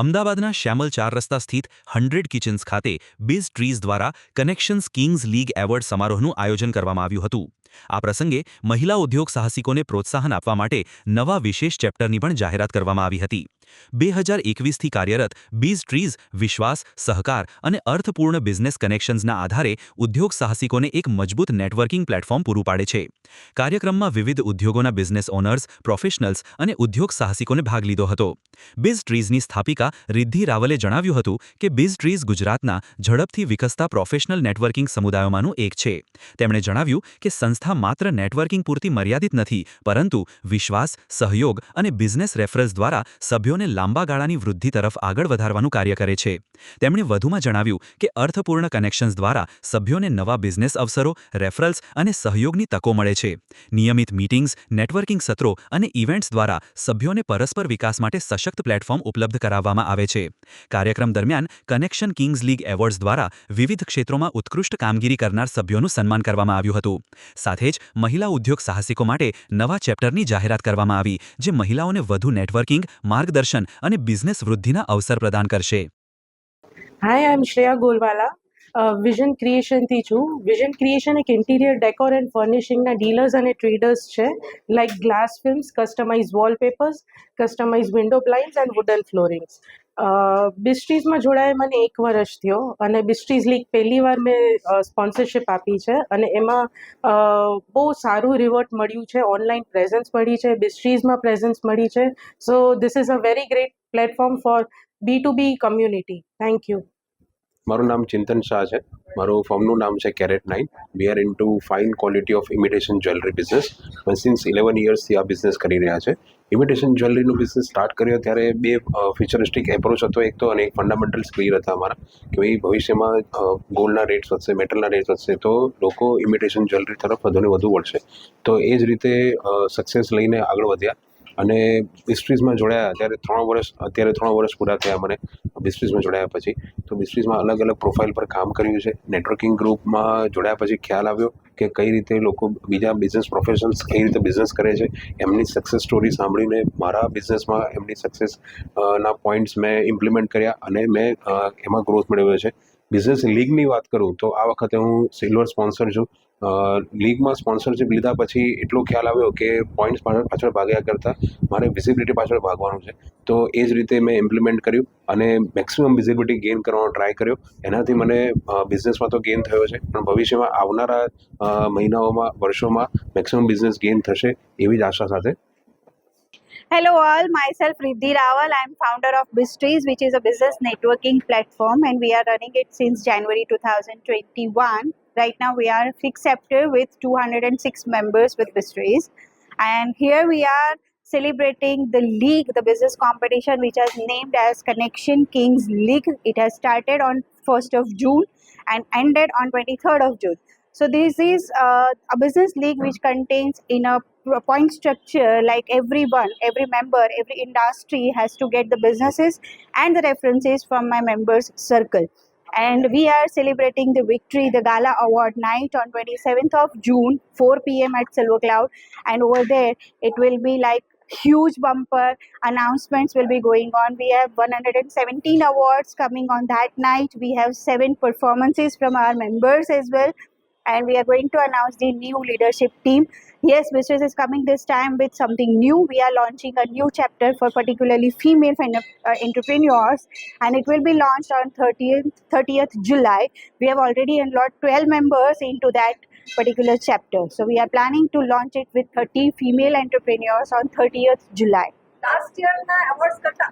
અમદાવાદના શ્યામલ 4 રસ્તા સ્થિત 100 કિચન્સ ખાતે બિઝ ટ્રીઝ દ્વારા કનેક્શન્સ કિંગ્સ લીગ એવોર્ડ સમારોહનું આયોજન કરવામાં આવ્યું હતું. આ પ્રસંગે મહિલા ઉદ્યોગ સાહસિકોને પ્રોત્સાહન આપવા માટે નવા વિશેષ ચેપ્ટરની પણ જાહેરાત કરવામાં આવી હતી. 2021થી કાર્યરત બિઝ ટ્રીઝ વિશ્વાસ, સહકાર અને અર્થપૂર્ણ બિઝનેસ કનેક્શન્સના આધારે ઉદ્યોગ સાહસિકોને એક મજબૂત નેટવર્કિંગ પ્લેટફોર્મ પૂરું પાડે છે. કાર્યક્રમમાં વિવિધ ઉદ્યોગોના બિઝનેસ ઓનર્સ, પ્રોફેશનલ્સ અને ઉદ્યોગ સાહસિકોને ભાગ લીધો હતો. બિઝ ટ્રીઝની સ્થાપિકા રિદ્ધિ રાવલે જણાવ્યું હતું કે બિઝ ટ્રીઝ ગુજરાતના ઝડપથી વિકસતા પ્રોફેશનલ નેટવર્કિંગ સમુદાયોમાંનું એક છે. તેમણે જણાવ્યું કે સંસ્થા માત્ર નેટવર્કિંગ પૂરતી મર્યાદિત નથી, પરંતુ વિશ્વાસ, સહયોગ અને બિઝનેસ રેફરલ્સ દ્વારા સભ્યોને લાંબા ગાળાની વૃદ્ધિ તરફ આગળ વધારવાનું કાર્ય કરે છે. તેમણે વધુમાં જણાવ્યું કે અર્થપૂર્ણ કનેક્શન્સ દ્વારા સભ્યોને નવા બિઝનેસ અવસરો, રેફરલ્સ અને સહયોગની તકો મળે છે. નિયમિત મીટિંગ્સ, નેટવર્કિંગ સત્રો અને ઇવેન્ટ્સ દ્વારા સભ્યોને પરસ્પર વિકાસ માટે સશક્ત પ્લેટફોર્મ ઉપલબ્ધ કરાવવામાં આવે છે. કાર્યક્રમ દરમિયાન કનેક્શન કિંગ્સ લીગ એવોર્ડ્સ દ્વારા વિવિધ ક્ષેત્રોમાં ઉત્કૃષ્ટ કામગીરી કરનાર સભ્યોનું સન્માન કરવામાં આવ્યું હતું. સાથે જ મહિલા ઉદ્યોગ સાહસિકો માટે નવા ચેપ્ટરની જાહેરાત કરવામાં આવી, જે મહિલાઓને વધુ નેટવર્કિંગ, માર્ગદર્શન અને બિઝનેસ વૃદ્ધિના અવસર પ્રદાન કરશે. હાય, આઈ એમ શ્રેયા ગોલવાલા. વિઝન ક્રિએશનથી છું. વિઝન ક્રિએશન એક ઇન્ટિરિયર ડેકોર એન્ડ ફર્નિશિંગના ડીલર્સ અને ટ્રેડર્સ છે, like glass films, customize wallpapers, customize window blinds and wooden floorings. બિસ્ટ્રીઝમાં જોડાયે મને 1 વર્ષ થયો અને બિસ્ટ્રીઝ લીગ પહેલી વાર મેં સ્પોન્સરશિપ આપી છે અને એમાં બહુ સારું રિવોર્ડ મળ્યું છે. ઓનલાઈન પ્રેઝન્સ મળી છે, બિસ્ટ્રીઝમાં પ્રેઝન્સ મળી છે. So this is a very great platform for B2B community. Thank you. મારું નામ ચિંતન શાહ છે. મારું ફર્મનું નામ છે carat 9. We are into fine quality of imitation jewellery business. Since 11 યર્સથી આ બિઝનેસ કરી રહ્યા છે. ઇમિટેશન જ્વેલરીનું બિઝનેસ સ્ટાર્ટ કર્યો ત્યારે 2 ફ્યુચરિસ્ટિક એપ્રોચ હતો એક તો, અને એક ફંડામેન્ટલ્સ ક્લિયર હતા અમારા કે ભાઈ ભવિષ્યમાં ગોલ્ડના રેટ્સ વધશે, મેટલના રેટ્સ વધશે, તો લોકો ઇમિટેશન જ્વેલરી તરફ વધુને વધુ વળશે. તો એ જ રીતે સક્સેસ લઈને આગળ વધ્યા અને બિસ્ટ્રીઝમાં જોડાયા. અત્યારે 3 વર્ષ પૂરા થયા મને બિસ્ટ્રીઝમાં જોડાયા પછી. તો બિસ્ટ્રીઝમાં અલગ અલગ પ્રોફાઇલ પર કામ કર્યું છે. નેટવર્કિંગ ગ્રુપમાં જોડાયા પછી ખ્યાલ આવ્યો કે કઈ રીતે લોકો બીજા બિઝનેસ પ્રોફેશનલ્સ કઈ રીતે બિઝનેસ કરે છે. એમની સક્સેસ સ્ટોરી સાંભળીને મારા બિઝનેસમાં એમની સક્સેસ ના પોઈન્ટ્સ મેં ઇમ્પ્લિમેન્ટ કર્યા અને મેં એમાં ગ્રોથ મેળવ્યો છે. બિઝનેસ લીગની વાત કરું તો આ વખતે હું સિલ્વર સ્પોન્સર છું. લીગમાં સ્પોન્સરશિપ લીધા પછી એટલો ખ્યાલ આવ્યો કે પોઈન્ટ્સ પાછળ ભાગ્યા કરતાં મારે વિઝિબિલિટી પાછળ ભાગવાનું છે. તો એ જ રીતે મેં ઇમ્પ્લિમેન્ટ કર્યું અને મેક્સિમમ વિઝિબિલિટી ગેઇન કરવાનો ટ્રાય કર્યો. એનાથી મને બિઝનેસમાં તો ગેઇન થયો છે, પણ ભવિષ્યમાં આવનારા મહિનાઓમાં, વર્ષોમાં મેક્સિમમ બિઝનેસ ગેઇન થશે એવી જ આશા સાથે. Hello all, myself Riddhi Rawal. I am founder of BizTrees, which is a business networking platform, and we are running it since January 2021. Right now we are 6 chapter with 206 members with BizTrees, and here we are celebrating the league, the business competition, which is named as Connection Kings League. It has started on 1st of June and ended on 23rd of June. So this is a business league which contains in a point structure, like everyone, every member, every industry has to get the businesses and the references from my members circle. And we are celebrating the victory, the gala award night on 27th of June, 4 p.m. at Silver Cloud. And over there, it will be like huge bumper announcements will be going on. We have 117 awards coming on that night. We have 7 performances from our members as well. And we are going to announce the new leadership team. Yes, BizTrees is coming this time with something new. We are launching a new chapter for particularly female entrepreneurs, and it will be launched on 30th July. We have already enrolled 12 members into that particular chapter. So we are planning to launch it with 30 female entrepreneurs on 30th July. Last year na awards karta